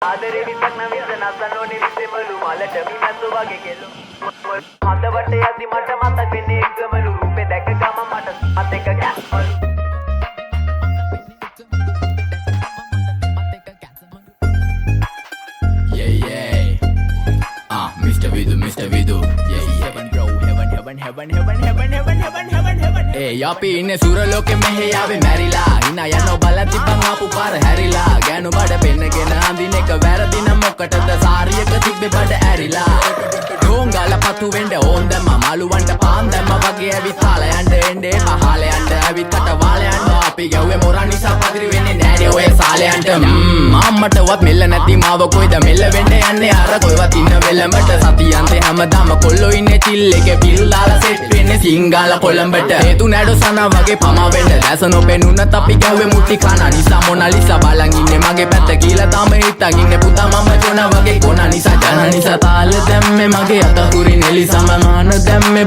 ආදරේ විතක් නවිස නසනෝනේ විසෙමලු මලට මිනතු වගේ කෙලු හදවට යදි මට මතක් වෙන්නේ එකමලු රූපේ දැක ගම මට මත එක ගැස්මලු Mr. Vidu, yeah, heaven bro, heaven. Hey, අපි ඉන්නේ සුරලෝකෙ මෙහෙ ආවේ මැරිලා හිනා යනවා බලන් තිබ්බන් ආපු පාර හැරිලා ගෑනු බඩ පෙන්නගෙන අඳින එක වැරදි නම් මොකටද සාරියක තිබ්බේ බඩ ඇරිලා ඩෝංගල පතු වෙන්න ඕන් දැම්ම මාළුවන්ට පාන් දැම්ම වගේ ඇවිත් තාල යන්න එන්නේ පහල යන්න ඇවිත් අට වාල යන්න අපි ගැව්වේ මොරන් නිසා පදිරි වෙන්නේ නෑනේ ඔය සාලයන්ට අම්මටවත් මෙල්ල නැති මාව කොයිද මෙල්ල වෙන්න යන්නේ අර කොයිවත් ඉන්න වෙලමට සතියන්තේ හැමදාම කොල්ලෝ ඉන්නේ චිල් එකේ පිල් දාලා සෙට් වෙන්නේ සිංගාල කොළඹට හේතු නැඩෝ සනා වගේ පමා වෙන්න දැස නොපෙනුනත් අපි ගැව්වේ මුටි කන නිසා මොනාලිසා බලන් ඉන්නේ මගේ පැත්ත කියලා තාම හිටන් ඉන්නේ පුතා මම ජොන වගේ කොන නිසා ජන නිසා තාල දැම්මේ මගේ අත කුරි නෙලි සමමාන දැම්මේ